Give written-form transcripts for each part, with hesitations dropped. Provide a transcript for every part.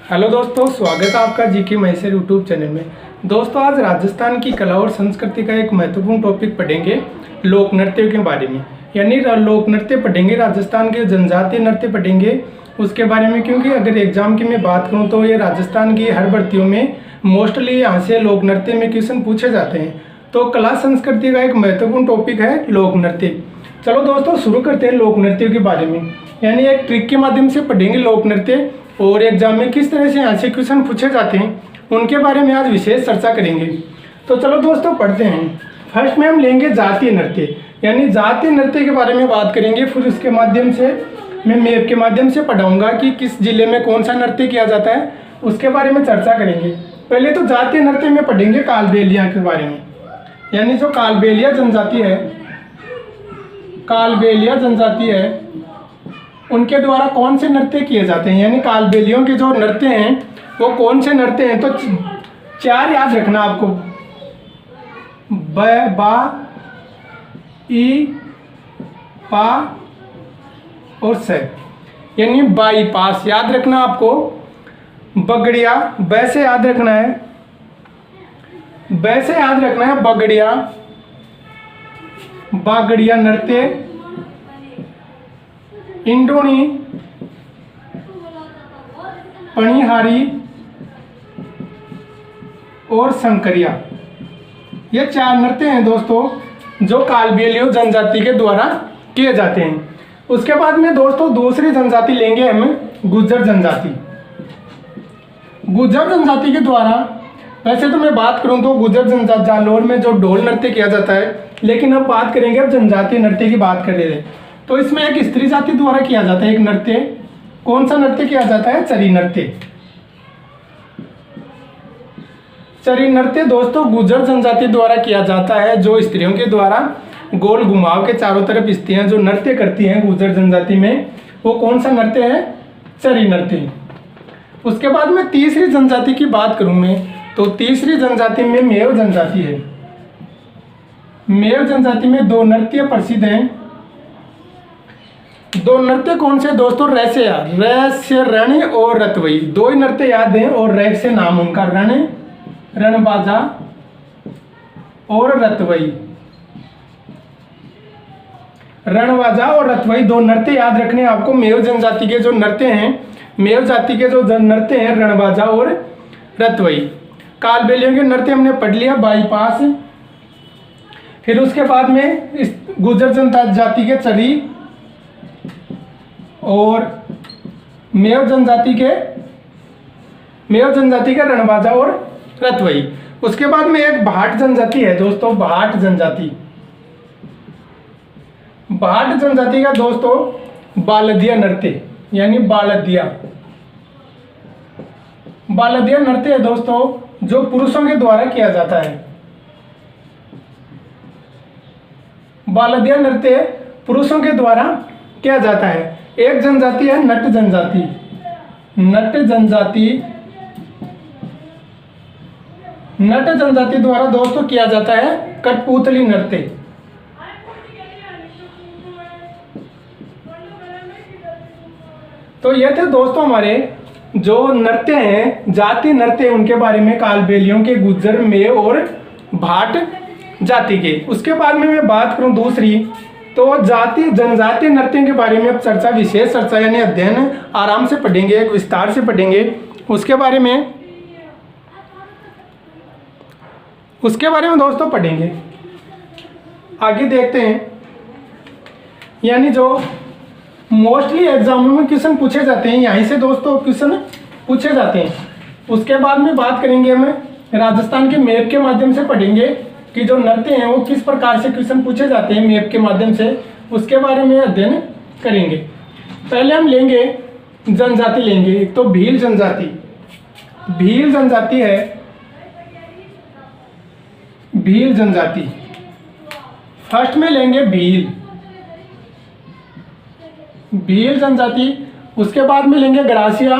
Hello दोस्तों, स्वागत है आपका जीके मैसेर यूट्यूब चैनल में। दोस्तों, आज राजस्थान की कला और संस्कृति का एक महत्वपूर्ण टॉपिक पढ़ेंगे, लोक नृत्य के बारे में। यानी लोक नृत्य पढ़ेंगे, राजस्थान के जनजातीय नृत्य पढ़ेंगे उसके बारे में। क्योंकि अगर एग्जाम की मैं बात करूं तो ये राजस्थान की हर भर्तियों में मोस्टली यहाँ से लोक नृत्य में क्वेश्चन पूछे जाते हैं। तो कला संस्कृति का एक महत्वपूर्ण टॉपिक है लोक नृत्य। चलो दोस्तों, शुरू करते हैं लोक नृत्य के बारे में। यानी एक ट्रिक के माध्यम से पढ़ेंगे लोक नृत्य और एग्जाम में किस तरह से यहाँ से क्वेश्चन पूछे जाते हैं उनके बारे में आज विशेष चर्चा करेंगे। तो चलो दोस्तों पढ़ते हैं। फर्स्ट में हम लेंगे जातीय नृत्य, यानी जातीय नृत्य के बारे में बात करेंगे। फिर उसके माध्यम से मैं मैप के माध्यम से पढ़ाऊंगा कि किस जिले में कौन सा नृत्य किया जाता है, उसके बारे में चर्चा करेंगे। पहले तो जातीय नृत्य में पढ़ेंगे कालबेलिया के बारे में। यानी जो कालबेलिया जनजाति है, कालबेलिया जनजाति है, उनके द्वारा कौन से नृत्य किए जाते हैं। यानी कालबेलियों के जो नृत्य हैं वो कौन से नृत्य हैं। तो चार याद रखना आपको, ब, बा, ई, पा और स। यानी बाई पास याद रखना आपको, बगड़िया ब से याद रखना है, ब से याद रखना है बगड़िया, बागड़िया नृत्य, इंडोनी, पणिहारी और शंकरिया। ये चार नृत्य हैं दोस्तों जो कालबेलिया जनजाति के द्वारा किए जाते हैं। उसके बाद में दोस्तों दूसरी जनजाति लेंगे हम, गुर्जर जनजाति। गुर्जर जनजाति के द्वारा, वैसे तो मैं बात करूं तो गुर्जर जनजाति जालौर में जो ढोल नृत्य किया जाता है, लेकिन अब बात करेंगे, अब जनजातीय नृत्य की बात कर रहे हैं। तो इसमें एक स्त्री जाति द्वारा किया जाता है एक नृत्य। कौन सा नृत्य किया जाता है? चरी नृत्य। चरी नृत्य दोस्तों गुर्जर जनजाति द्वारा किया जाता है, जो स्त्रियों के द्वारा गोल घुमाव के चारों तरफ स्त्रियां जो नृत्य करती हैं गुर्जर जनजाति में, वो कौन सा नृत्य है? चरी नृत्य। उसके बाद में तीसरी जनजाति की बात करूं मैं, तो तीसरी जनजाति में मेव जनजाति है। मेव जनजाति में दो नृत्य प्रसिद्ध हैं। दो नृत्य कौन से दोस्तों? रैसे रैस्य रण और रतवई, दो ही नृत्य याद हैं। और रैक से नाम उनका रण, रणबाजा और रतवई। रणबाजा और रतवई दो नृत्य याद रखने आपको। मेव जनजाति के जो नृत्य हैं, मेव जाति के जो नृत्य हैं रणबाजा और रतवई। कालबेलियों के नृत्य हमने पढ़ लिया, बाईपास। फिर उसके बाद में इस गुर्जर जनजाति के चरी और मेव जनजाति के रणबाजा और रतवई। उसके बाद में एक भाट जनजाति है दोस्तों, भाट जनजाति। भाट जनजाति का दोस्तों बालदिया नृत्य, यानी बालदिया नृत्य है दोस्तों जो पुरुषों के द्वारा किया जाता है। बालदिया नृत्य पुरुषों के द्वारा किया जाता है। एक जनजाति है नट जनजाति। नट जनजाति द्वारा दोस्तों किया जाता है कठपुतली नृत्य। तो ये थे दोस्तों हमारे जो नृत्य हैं, जाति नृत्य, उनके बारे में, कालबेलियों के, गुर्जर, मेव और भाट जाति के। उसके बाद में मैं बात करूं दूसरी, तो जनजातीय नृत्य के बारे में अब चर्चा, विशेष चर्चा यानी अध्ययन आराम से पढ़ेंगे, एक विस्तार से पढ़ेंगे उसके बारे में दोस्तों पढ़ेंगे। आगे देखते हैं। यानी जो मोस्टली एग्जामों में क्वेश्चन पूछे जाते हैं, यहीं से दोस्तों क्वेश्चन पूछे जाते हैं। उसके बाद में बात करेंगे हम राजस्थान के मैप के माध्यम से पढ़ेंगे कि जो नृत्य हैं वो किस प्रकार से क्वेश्चन पूछे जाते हैं मैप के माध्यम से, उसके बारे में अध्ययन करेंगे। पहले हम लेंगे जनजाति, लेंगे एक तो भील जनजाति। भील जनजाति है, भील जनजाति। फर्स्ट में लेंगे भील जनजाति। उसके बाद में लेंगे ग्रासिया,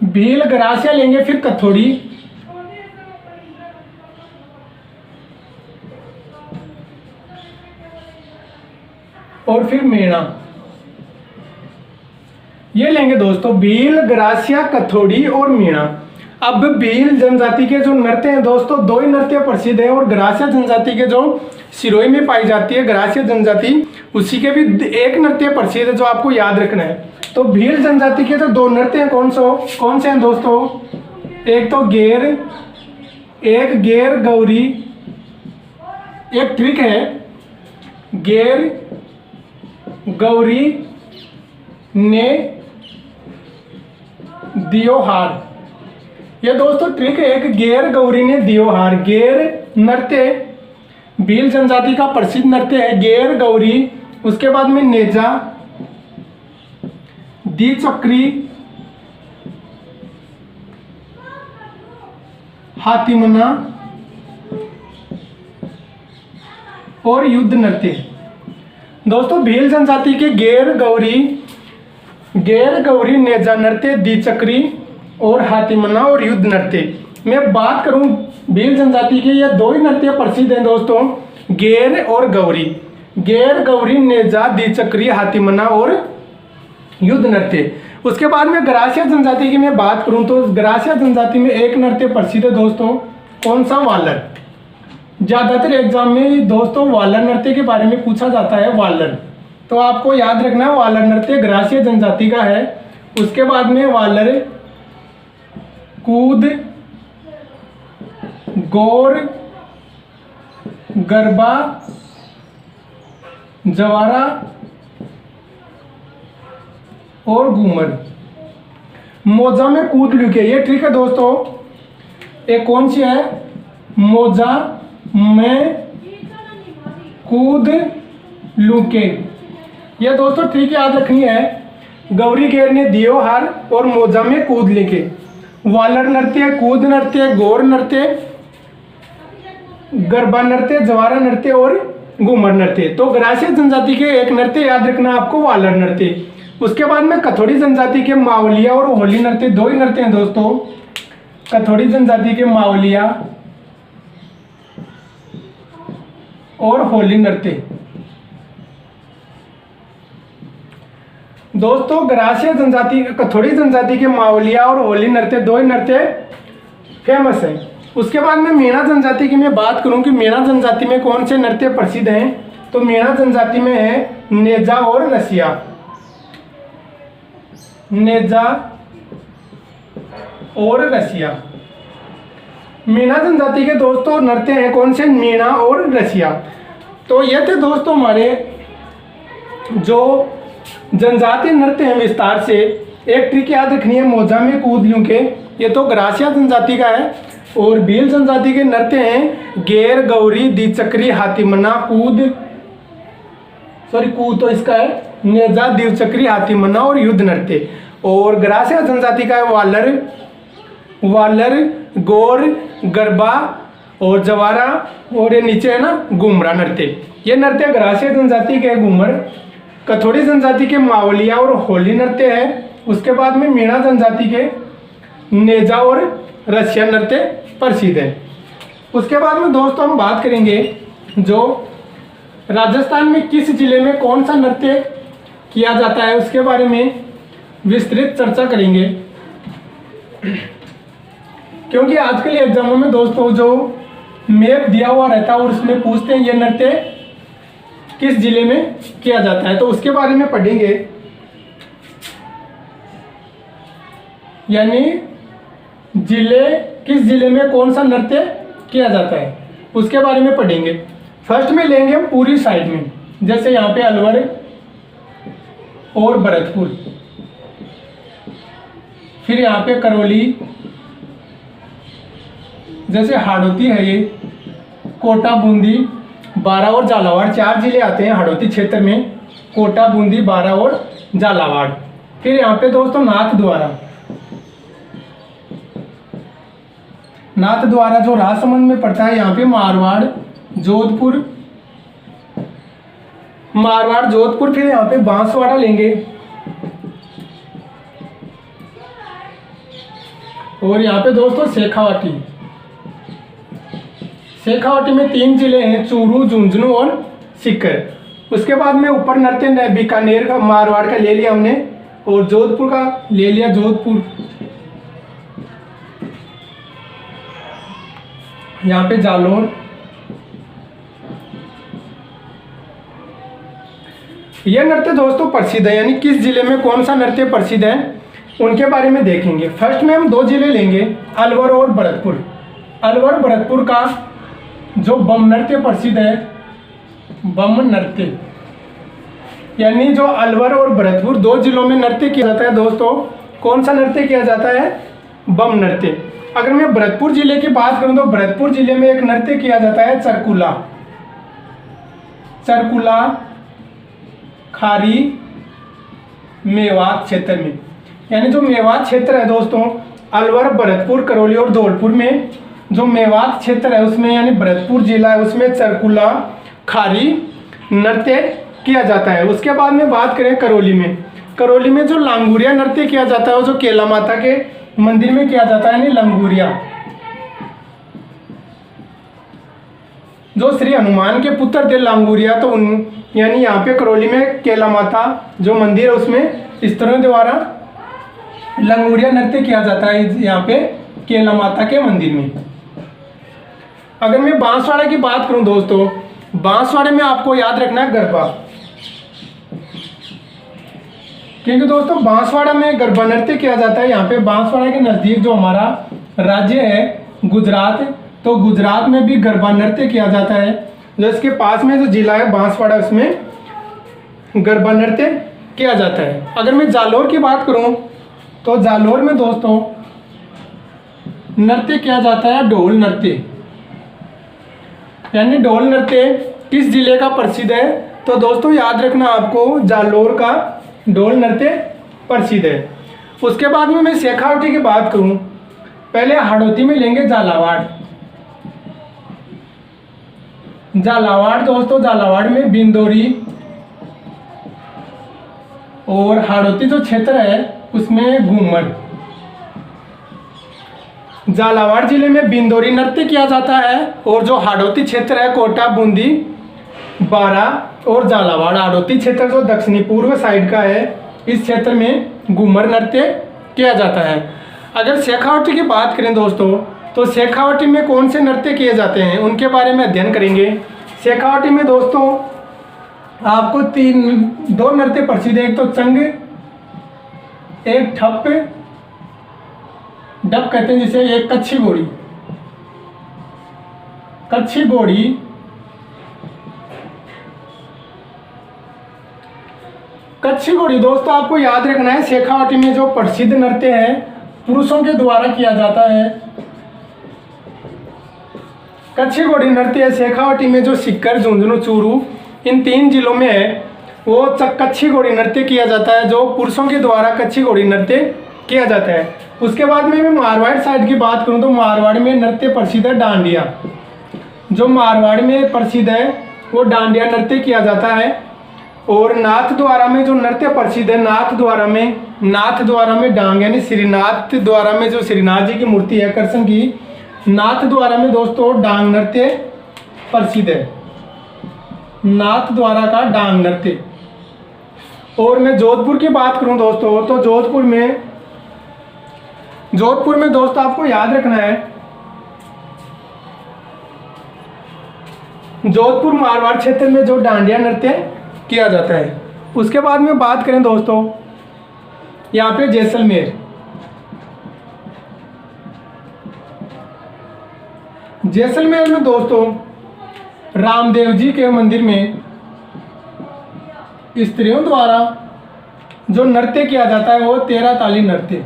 भील ग्रासिया लेंगे। फिर कथोड़ी, और फिर मेणा। ये लेंगे दोस्तों भील, ग्रासिया, कथोड़ी और मीणा। अब भील जनजाति के जो नृत्य हैं दोस्तों, दो ही नृत्य प्रसिद्ध है, और ग्रासिया जनजाति के जो सिरोही में पाई जाती है ग्रासिया जनजाति, उसी के भी एक नृत्य प्रसिद्ध है जो आपको याद रखना है। तो भील जनजाति के तो दो नृत्य हैं, कौन से हैं दोस्तों? एक तो गेर गौरी, एक ट्रिक है, गेर गौरी ने दियो हार। ये दोस्तों ट्रिक है, एक गेर गौरी ने दियो हार। गेर नृत्य भील जनजाति का प्रसिद्ध नृत्य है, गेर गौरी। उसके बाद में नेजा, द्विचक्री, हाथीमना और युद्ध नृत्य। दोस्तों भील जनजाति के गेर गौरी, नेजा नृत्य, द्विचक्री और हाथीमना और युद्ध नृत्य। मैं बात करूं भील जनजाति के, ये दो ही नृत्य प्रसिद्ध हैं दोस्तों, गेर और गौरी। गेर गौरी, नेजा, द्विचक्री, हाथीमना और युद्ध नृत्य। उसके बाद में ग्रासिया जनजाति की मैं बात करूं तो ग्रासिया जनजाति में एक नृत्य प्रसिद्ध है दोस्तों, कौन सा? वालर। ज्यादातर एग्जाम में दोस्तों वालर नृत्य के बारे में पूछा जाता है, वालर। तो आपको याद रखना है वालर नृत्य ग्रासिया जनजाति का है। उसके बाद में वालर, कूद, गौर, गरबा, जवारा और घूमर। मोजा में कूद लुके, ये ट्रिक है दोस्तों। एक कौन सी है? मोजा में कूद लुके। ये दोस्तों ट्रिक याद रखनी है। गौरी गेर ने दियो हार और मोजा में कूद लेके। वालर नृत्य, कूद नृत्य, गौर नृत्य, गरबा नृत्य, जवारा नृत्य और घूमर नृत्य। तो ग्रासिया जनजाति के एक नृत्य याद रखना आपको, वालर नृत्य। उसके बाद में कथोड़ी जनजाति के मावलिया और होली नृत्य, दो ही नृत्य हैं दोस्तों, कथोड़ी जनजाति के मावलिया और होली नृत्य। दोस्तों ग्रासिया जनजाति, कथोड़ी जनजाति के मावलिया और होली नृत्य, दो ही नृत्य फेमस है। उसके बाद में मीणा जनजाति की मैं बात करूं कि मीणा जनजाति में कौन से नृत्य प्रसिद्ध हैं, तो मीणा जनजाति में है नेजा और रसिया। नेजा और रसिया। मीणा जनजाति के दोस्तों नृत्य हैं कौन से? मीणा और रसिया। तो ये थे दोस्तों हमारे जो जनजातीय नृत्य हैं विस्तार से। एक ट्रिक याद रखनी है, मोजा में कूद लूं के, ये तो ग्रासिया जनजाति का है। और भील जनजाति के नृत्य हैं गेर गौरी, द्विचक्री, हाथीमना, कूद तो इसका है नेजा, द्विचक्री, हाथीमना और युद्ध नृत्य। और ग्रासिया जनजाति का है वालर, गौर, गरबा और जवारा, और ये नीचे है ना घूमरा नृत्य। ये नृत्य ग्रासिया जनजाति के घूमर। कथोड़ी जनजाति के मावलिया और होली नृत्य है। उसके बाद में मीणा जनजाति के नेजा और रसिया नृत्य प्रसिद्ध है। उसके बाद में दोस्तों हम बात करेंगे जो राजस्थान में किस जिले में कौन सा नृत्य किया जाता है, उसके बारे में विस्तृत चर्चा करेंगे। क्योंकि आजकल एग्जामों में दोस्तों जो मैप दिया हुआ रहता है और उसमें पूछते हैं ये नृत्य किस जिले में किया जाता है, तो उसके बारे में पढ़ेंगे। यानी किस जिले में कौन सा नृत्य किया जाता है उसके बारे में पढ़ेंगे। फर्स्ट में लेंगे हम पूरी साइड में, जैसे यहाँ पे अलवर और भरतपुर, फिर यहाँ पे करौली, जैसे हाड़ौती है ये, कोटा, बूंदी, बारा और झालावाड़, 4 जिले आते हैं हाड़ौती क्षेत्र में, कोटा, बूंदी, बारा और झालावाड़। फिर यहाँ पे दोस्तों नाथ द्वारा जो राजसमंद में पड़ता है, यहाँ पे मारवाड़, जोधपुर, फिर यहाँ पे बांसवाड़ा लेंगे, और यहाँ पे दोस्तों शेखावाटी में 3 जिले हैं, चूरू, झुंझुनू और सीकर। उसके बाद में ऊपर नृत्य बीकानेर का, मारवाड़ का ले लिया हमने, और जोधपुर का ले लिया जोधपुर, यहाँ पे जालौर। यह नृत्य दोस्तों प्रसिद्ध है, यानी किस जिले में कौन सा नृत्य प्रसिद्ध है उनके बारे में देखेंगे। फर्स्ट में हम 2 जिले लेंगे, अलवर और भरतपुर। अलवर भरतपुर का जो बम नृत्य प्रसिद्ध है, बम नृत्य, यानी जो अलवर और भरतपुर 2 जिलों में नृत्य किया जाता है दोस्तों, कौन सा नृत्य किया जाता है, बम नृत्य। अगर मैं भरतपुर जिले की बात करूं तो भरतपुर जिले में एक नृत्य किया जाता है चरकुला, चरकुला खारी मेवात क्षेत्र में, यानी जो मेवात क्षेत्र है दोस्तों, अलवर भरतपुर करौली और धौलपुर में जो मेवात क्षेत्र है उसमें, यानी भरतपुर जिला है उसमें चरकुला खारी नृत्य किया जाता है। उसके बाद में बात करें करौली में, करौली में जो लांगुरिया नृत्य किया जाता है वो जो केला माता के मंदिर में किया जाता है, यानी लंगूरिया, जो श्री हनुमान के पुत्र थे लांगूरिया, तो उन यानी यहाँ पे करौली में केला माता जो मंदिर है उसमें स्त्रियों द्वारा लंगूरिया नृत्य किया जाता है, यहाँ पे केला माता के मंदिर में। अगर मैं बांसवाड़ा की बात करूं दोस्तों, बांसवाड़े में आपको याद रखना है गरबा, क्योंकि दोस्तों बांसवाड़ा में गरबा नृत्य किया जाता है। यहाँ पे बांसवाड़ा के नज़दीक जो हमारा राज्य है गुजरात, तो गुजरात में भी गरबा नृत्य किया जाता है। जो इसके पास में जो जिला है बांसवाड़ा, उसमें गरबा नृत्य किया जाता है। अगर मैं जालौर की बात करूं तो जालौर में दोस्तों नृत्य किया जाता है ढोल नृत्य, यानी ढोल नृत्य किस जिले का प्रसिद्ध है, तो दोस्तों याद रखना आपको जालौर का ढोल नृत्य प्रसिद्ध है। उसके बाद में मैं शेखावटी की बात करूं, पहले हाड़ौती में लेंगे झालावाड़, झालावाड़ दोस्तों, झालावाड़ में बिंदोरी और हाड़ौती जो क्षेत्र है उसमें घूमर। झालावाड़ जिले में बिंदोरी नृत्य किया जाता है और जो हाड़ौती क्षेत्र है कोटा, बूंदी, बारा और झालावाड़, हाड़ौती क्षेत्र जो दक्षिणी पूर्व साइड का है, इस क्षेत्र में घूमर नृत्य किया जाता है। अगर शेखावटी की बात करें दोस्तों, तो शेखावटी में कौन से नृत्य किए जाते हैं उनके बारे में अध्ययन करेंगे। शेखावटी में दोस्तों आपको 2 नृत्य प्रसिद्ध है, एक तो चंग, एक ठप डप कहते हैं जिसे, एक कच्छी घोड़ी, कच्छी घोड़ी, कच्छी घोड़ी दोस्तों आपको याद रखना है शेखावटी में जो प्रसिद्ध नृत्य है पुरुषों के द्वारा किया जाता है। कच्छी घोड़ी नृत्य शेखावटी में जो सीकर, झुंझुनू, चूरू इन 3 जिलों में है, वो कच्छी घोड़ी नृत्य किया जाता है, जो पुरुषों के द्वारा कच्छी घोड़ी नृत्य किया जाता है। उसके बाद में मैं मारवाड़ साइड की बात करूं तो मारवाड़ में नृत्य प्रसिद्ध है डांडिया, जो मारवाड़ में प्रसिद्ध है वो डांडिया नृत्य किया जाता है। और नाथ द्वारा में जो नृत्य प्रसिद्ध है, नाथ द्वारा में डांग, यानी श्रीनाथ द्वारा में जो श्रीनाथ जी की मूर्ति है कृष्ण की, नाथ द्वारा में दोस्तों डांग नृत्य प्रसिद्ध है, नाथ द्वारा का डांग नृत्य। और मैं जोधपुर की बात करूं दोस्तों, तो जोधपुर में दोस्तों आपको याद रखना है, जोधपुर मारवाड़ क्षेत्र में जो डांडिया नृत्य किया जाता है। उसके बाद में बात करें दोस्तों यहाँ पे जैसलमेर, जैसलमेर में दोस्तों रामदेव जी के मंदिर में स्त्रियों द्वारा जो नृत्य किया जाता है वो 13 ताली नृत्य,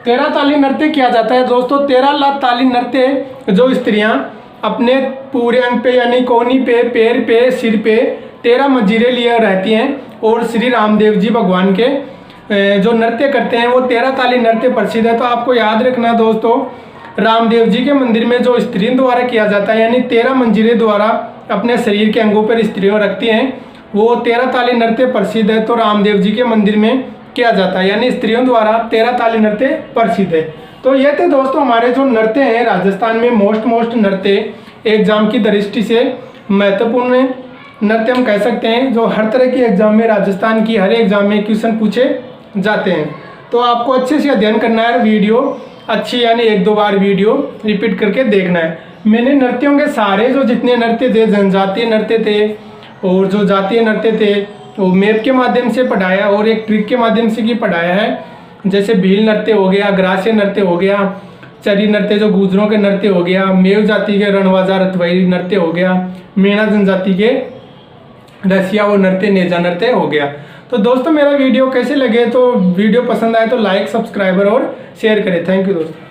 13 ताली नृत्य किया जाता है दोस्तों। 13 ताली नृत्य जो स्त्रियां अपने पूरे अंग पे यानी कोहनी पे, पैर पे, सिर पे 13 मंजीरे लिए रहती हैं और श्री रामदेव जी भगवान के जो नृत्य करते हैं वो 13 ताली नृत्य प्रसिद्ध है। तो आपको याद रखना दोस्तों, रामदेव जी के मंदिर में जो स्त्रियों द्वारा किया जाता है, यानी 13 मंजीरे द्वारा अपने शरीर के अंगों पर स्त्रियों रखती हैं, वो 13 ताली नृत्य प्रसिद्ध है। तो रामदेव जी के मंदिर में किया जाता है, यानी स्त्रियों द्वारा 13 ताली नृत्य प्रसिद्ध है। तो ये थे दोस्तों हमारे जो नृत्य हैं राजस्थान में मोस्ट नृत्य एग्जाम की दृष्टि से महत्वपूर्ण नृत्य हम कह सकते हैं, जो हर तरह की एग्जाम में, राजस्थान की हर एग्जाम में क्वेश्चन पूछे जाते हैं। तो आपको अच्छे से अध्ययन करना है, वीडियो अच्छी यानी 1-2 बार वीडियो रिपीट करके देखना है। मैंने नृत्यों के सारे जो जितने नृत्य थे, जनजातीय नृत्य थे और जो जातीय नृत्य थे, वो मैप के माध्यम से पढ़ाया और एक ट्रिक के माध्यम से भी पढ़ाया है। जैसे भील नृत्य हो गया, ग्रास्य नृत्य हो गया, चरी नृत्य जो गुजरों के नृत्य हो गया, मेव जाति के रणवाजा रतवई नृत्य हो गया, मीणा जनजाति के रसिया वो नृत्य, नेजा नृत्य हो गया। तो दोस्तों मेरा वीडियो कैसे लगे, तो वीडियो पसंद आए तो लाइक, सब्सक्राइबर और शेयर करें। थैंक यू दोस्तों।